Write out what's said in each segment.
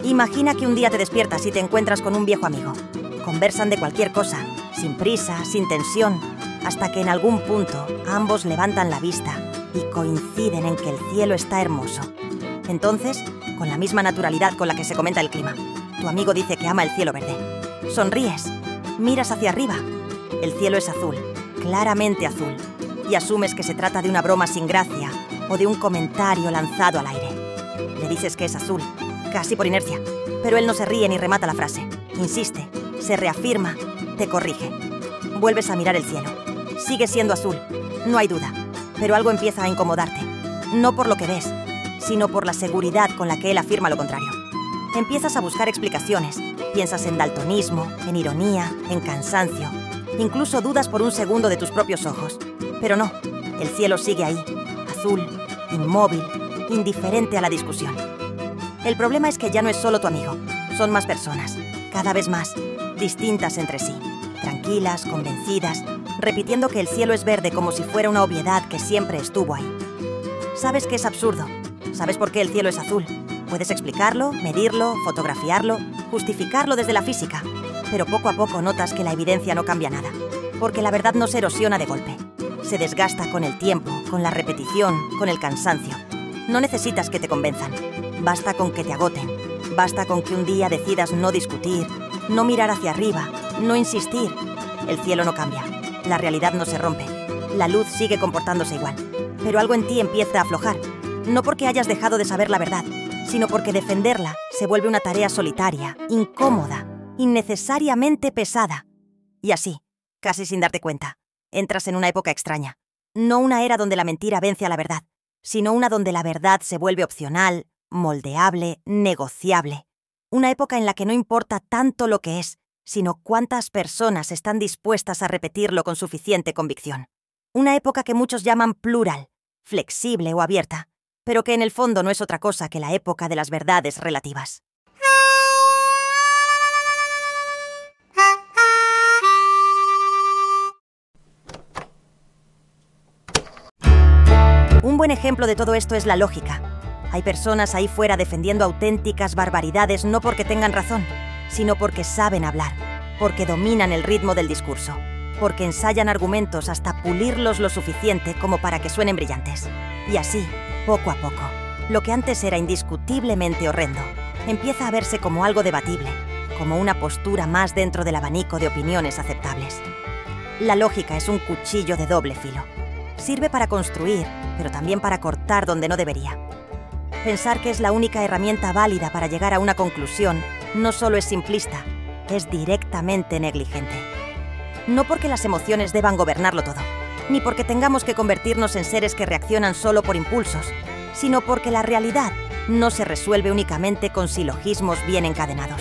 Imagina que un día te despiertas y te encuentras con un viejo amigo. Conversan de cualquier cosa, sin prisa, sin tensión, hasta que en algún punto ambos levantan la vista y coinciden en que el cielo está hermoso. Entonces, con la misma naturalidad con la que se comenta el clima, tu amigo dice que ama el cielo verde. Sonríes, miras hacia arriba. El cielo es azul, claramente azul, y asumes que se trata de una broma sin gracia o de un comentario lanzado al aire. Le dices que es azul, casi por inercia, pero él no se ríe ni remata la frase. Insiste, se reafirma, te corrige. Vuelves a mirar el cielo. Sigue siendo azul, no hay duda, pero algo empieza a incomodarte. No por lo que ves, sino por la seguridad con la que él afirma lo contrario. Empiezas a buscar explicaciones. Piensas en daltonismo, en ironía, en cansancio. Incluso dudas por un segundo de tus propios ojos. Pero no, el cielo sigue ahí, azul, inmóvil, indiferente a la discusión. El problema es que ya no es solo tu amigo, son más personas, cada vez más, distintas entre sí, tranquilas, convencidas, repitiendo que el cielo es verde como si fuera una obviedad que siempre estuvo ahí. Sabes que es absurdo, sabes por qué el cielo es azul. Puedes explicarlo, medirlo, fotografiarlo, justificarlo desde la física, pero poco a poco notas que la evidencia no cambia nada, porque la verdad no se erosiona de golpe. Se desgasta con el tiempo, con la repetición, con el cansancio. No necesitas que te convenzan. Basta con que te agoten. Basta con que un día decidas no discutir, no mirar hacia arriba, no insistir. El cielo no cambia. La realidad no se rompe. La luz sigue comportándose igual. Pero algo en ti empieza a aflojar. No porque hayas dejado de saber la verdad, sino porque defenderla se vuelve una tarea solitaria, incómoda, innecesariamente pesada. Y así, casi sin darte cuenta, entras en una época extraña. No una era donde la mentira vence a la verdad, sino una donde la verdad se vuelve opcional, moldeable, negociable. Una época en la que no importa tanto lo que es, sino cuántas personas están dispuestas a repetirlo con suficiente convicción. Una época que muchos llaman plural, flexible o abierta, pero que en el fondo no es otra cosa que la época de las verdades relativas. Un buen ejemplo de todo esto es la lógica. Hay personas ahí fuera defendiendo auténticas barbaridades no porque tengan razón, sino porque saben hablar, porque dominan el ritmo del discurso, porque ensayan argumentos hasta pulirlos lo suficiente como para que suenen brillantes. Y así, poco a poco, lo que antes era indiscutiblemente horrendo, empieza a verse como algo debatible, como una postura más dentro del abanico de opiniones aceptables. La lógica es un cuchillo de doble filo. Sirve para construir, pero también para cortar donde no debería. Pensar que es la única herramienta válida para llegar a una conclusión no solo es simplista, es directamente negligente. No porque las emociones deban gobernarlo todo, ni porque tengamos que convertirnos en seres que reaccionan solo por impulsos, sino porque la realidad no se resuelve únicamente con silogismos bien encadenados.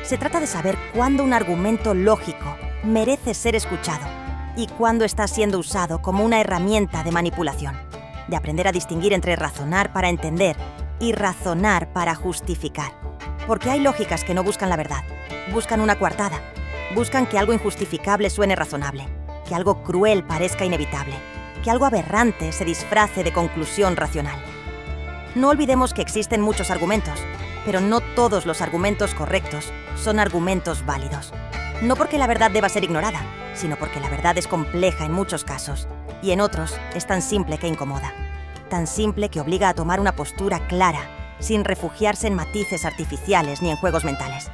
Se trata de saber cuándo un argumento lógico merece ser escuchado y cuándo está siendo usado como una herramienta de manipulación, de aprender a distinguir entre razonar para entender y razonar para justificar. Porque hay lógicas que no buscan la verdad, buscan una coartada, buscan que algo injustificable suene razonable, que algo cruel parezca inevitable, que algo aberrante se disfrace de conclusión racional. No olvidemos que existen muchos argumentos, pero no todos los argumentos correctos son argumentos válidos. No porque la verdad deba ser ignorada, sino porque la verdad es compleja en muchos casos, y en otros es tan simple que incomoda. Tan simple que obliga a tomar una postura clara, sin refugiarse en matices artificiales ni en juegos mentales.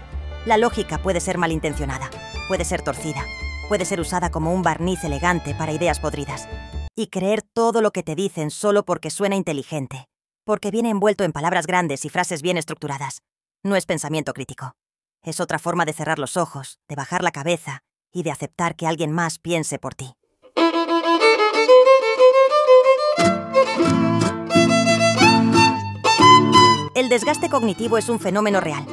La lógica puede ser malintencionada, puede ser torcida, puede ser usada como un barniz elegante para ideas podridas. Y creer todo lo que te dicen solo porque suena inteligente, porque viene envuelto en palabras grandes y frases bien estructuradas, no es pensamiento crítico. Es otra forma de cerrar los ojos, de bajar la cabeza y de aceptar que alguien más piense por ti. El desgaste cognitivo es un fenómeno real.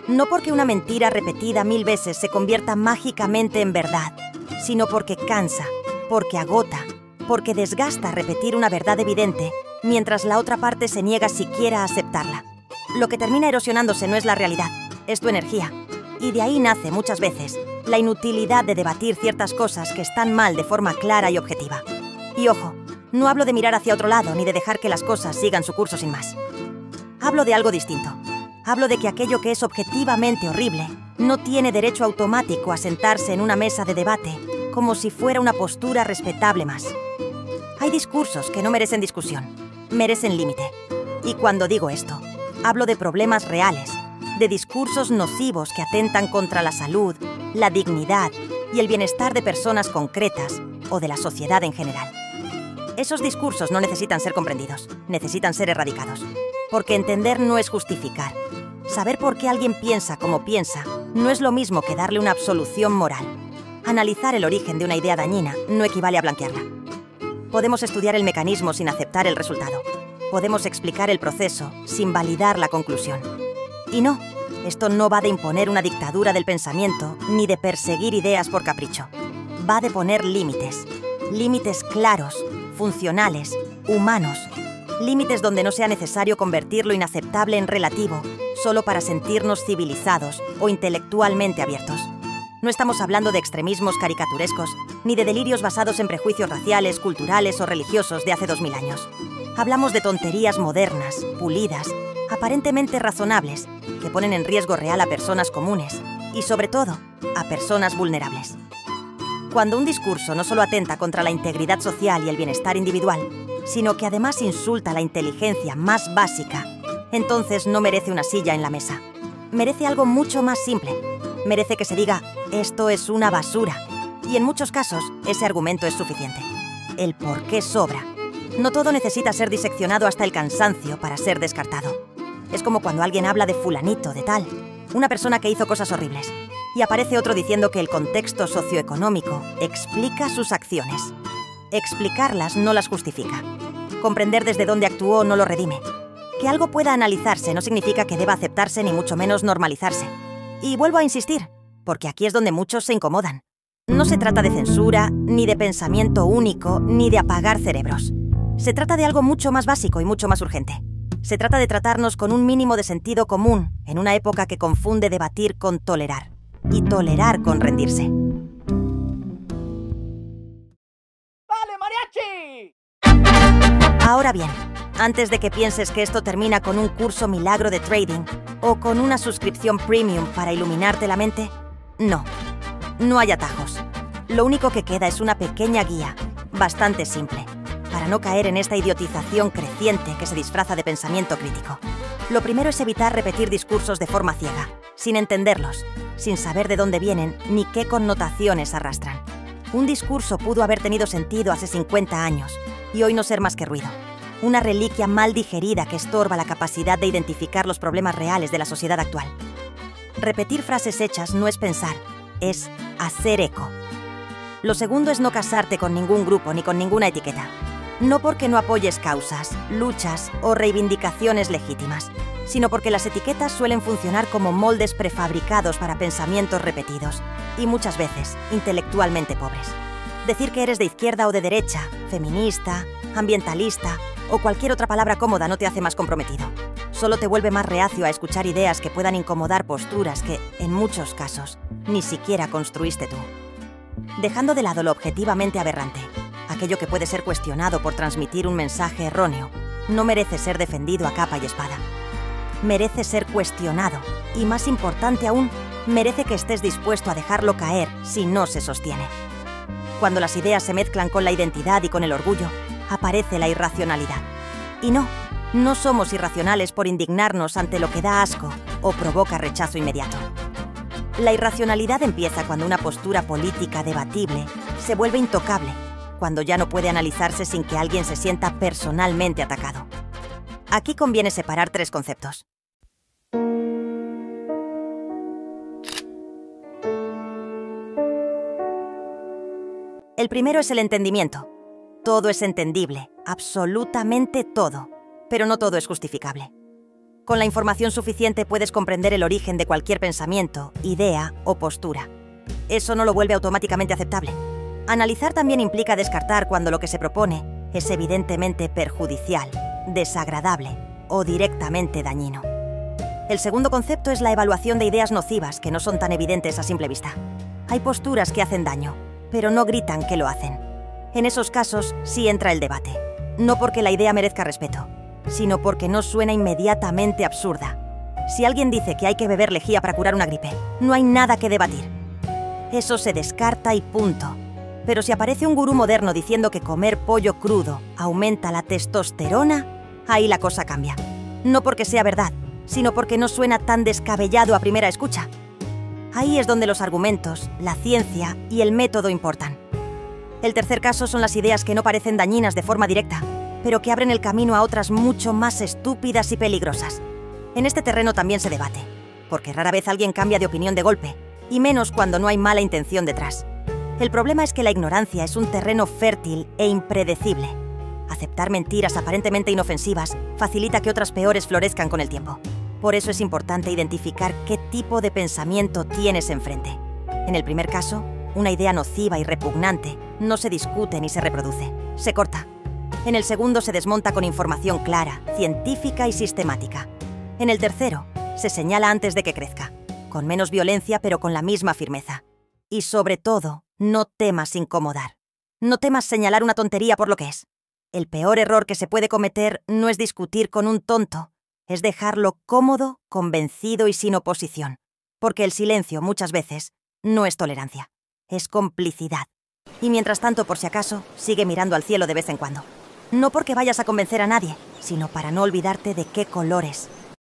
No porque una mentira repetida 1000 veces se convierta mágicamente en verdad, sino porque cansa, porque agota, porque desgasta repetir una verdad evidente, mientras la otra parte se niega siquiera a aceptarla. Lo que termina erosionándose no es la realidad, es tu energía. Y de ahí nace, muchas veces, la inutilidad de debatir ciertas cosas que están mal de forma clara y objetiva. Y ojo, no hablo de mirar hacia otro lado ni de dejar que las cosas sigan su curso sin más. Hablo de algo distinto. Hablo de que aquello que es objetivamente horrible no tiene derecho automático a sentarse en una mesa de debate como si fuera una postura respetable más. Hay discursos que no merecen discusión, merecen límite. Y cuando digo esto, hablo de problemas reales, de discursos nocivos que atentan contra la salud, la dignidad y el bienestar de personas concretas o de la sociedad en general. Esos discursos no necesitan ser comprendidos, necesitan ser erradicados. Porque entender no es justificar. Saber por qué alguien piensa como piensa no es lo mismo que darle una absolución moral. Analizar el origen de una idea dañina no equivale a blanquearla. Podemos estudiar el mecanismo sin aceptar el resultado. Podemos explicar el proceso sin validar la conclusión. Y no, esto no va de imponer una dictadura del pensamiento ni de perseguir ideas por capricho. Va de poner límites. Límites claros, funcionales, humanos. Límites donde no sea necesario convertir lo inaceptable en relativo, solo para sentirnos civilizados o intelectualmente abiertos. No estamos hablando de extremismos caricaturescos, ni de delirios basados en prejuicios raciales, culturales o religiosos de hace 2000 años. Hablamos de tonterías modernas, pulidas, aparentemente razonables, que ponen en riesgo real a personas comunes y, sobre todo, a personas vulnerables. Cuando un discurso no solo atenta contra la integridad social y el bienestar individual, sino que además insulta la inteligencia más básica, entonces no merece una silla en la mesa. Merece algo mucho más simple. Merece que se diga, esto es una basura. Y en muchos casos, ese argumento es suficiente. El por qué sobra. No todo necesita ser diseccionado hasta el cansancio para ser descartado. Es como cuando alguien habla de fulanito, de tal, una persona que hizo cosas horribles, y aparece otro diciendo que el contexto socioeconómico explica sus acciones. Explicarlas no las justifica. Comprender desde dónde actuó no lo redime. Que algo pueda analizarse no significa que deba aceptarse ni mucho menos normalizarse. Y vuelvo a insistir, porque aquí es donde muchos se incomodan. No se trata de censura, ni de pensamiento único, ni de apagar cerebros. Se trata de algo mucho más básico y mucho más urgente. Se trata de tratarnos con un mínimo de sentido común en una época que confunde debatir con tolerar. Y tolerar con rendirse. ¡Vale, mariachi! Ahora bien, antes de que pienses que esto termina con un curso milagro de trading o con una suscripción premium para iluminarte la mente, no. No hay atajos. Lo único que queda es una pequeña guía, bastante simple, para no caer en esta idiotización creciente que se disfraza de pensamiento crítico. Lo primero es evitar repetir discursos de forma ciega, sin entenderlos, sin saber de dónde vienen ni qué connotaciones arrastran. Un discurso pudo haber tenido sentido hace 50 años y hoy no ser más que ruido. Una reliquia mal digerida que estorba la capacidad de identificar los problemas reales de la sociedad actual. Repetir frases hechas no es pensar, es hacer eco. Lo segundo es no casarte con ningún grupo ni con ninguna etiqueta. No porque no apoyes causas, luchas o reivindicaciones legítimas, sino porque las etiquetas suelen funcionar como moldes prefabricados para pensamientos repetidos y muchas veces intelectualmente pobres. Decir que eres de izquierda o de derecha, feminista, ambientalista o cualquier otra palabra cómoda no te hace más comprometido. Solo te vuelve más reacio a escuchar ideas que puedan incomodar posturas que, en muchos casos, ni siquiera construiste tú. Dejando de lado lo objetivamente aberrante, aquello que puede ser cuestionado por transmitir un mensaje erróneo, no merece ser defendido a capa y espada. Merece ser cuestionado y, más importante aún, merece que estés dispuesto a dejarlo caer si no se sostiene. Cuando las ideas se mezclan con la identidad y con el orgullo, aparece la irracionalidad. Y no somos irracionales por indignarnos ante lo que da asco o provoca rechazo inmediato. La irracionalidad empieza cuando una postura política debatible se vuelve intocable, cuando ya no puede analizarse sin que alguien se sienta personalmente atacado. Aquí conviene separar tres conceptos. El primero es el entendimiento. Todo es entendible, absolutamente todo, pero no todo es justificable. Con la información suficiente puedes comprender el origen de cualquier pensamiento, idea o postura. Eso no lo vuelve automáticamente aceptable. Analizar también implica descartar cuando lo que se propone es evidentemente perjudicial, desagradable o directamente dañino. El segundo concepto es la evaluación de ideas nocivas que no son tan evidentes a simple vista. Hay posturas que hacen daño, pero no gritan que lo hacen. En esos casos sí entra el debate, no porque la idea merezca respeto, sino porque no suena inmediatamente absurda. Si alguien dice que hay que beber lejía para curar una gripe, no hay nada que debatir. Eso se descarta y punto. Pero si aparece un gurú moderno diciendo que comer pollo crudo aumenta la testosterona, ahí la cosa cambia. No porque sea verdad, sino porque no suena tan descabellado a primera escucha. Ahí es donde los argumentos, la ciencia y el método importan. El tercer caso son las ideas que no parecen dañinas de forma directa, pero que abren el camino a otras mucho más estúpidas y peligrosas. En este terreno también se debate, porque rara vez alguien cambia de opinión de golpe, y menos cuando no hay mala intención detrás. El problema es que la ignorancia es un terreno fértil e impredecible. Aceptar mentiras aparentemente inofensivas facilita que otras peores florezcan con el tiempo. Por eso es importante identificar qué tipo de pensamiento tienes enfrente. En el primer caso, una idea nociva y repugnante no se discute ni se reproduce, se corta. En el segundo se desmonta con información clara, científica y sistemática. En el tercero, se señala antes de que crezca, con menos violencia pero con la misma firmeza. Y sobre todo, no temas incomodar. No temas señalar una tontería por lo que es. El peor error que se puede cometer no es discutir con un tonto, es dejarlo cómodo, convencido y sin oposición. Porque el silencio, muchas veces, no es tolerancia, es complicidad. Y mientras tanto, por si acaso, sigue mirando al cielo de vez en cuando. No porque vayas a convencer a nadie, sino para no olvidarte de qué colores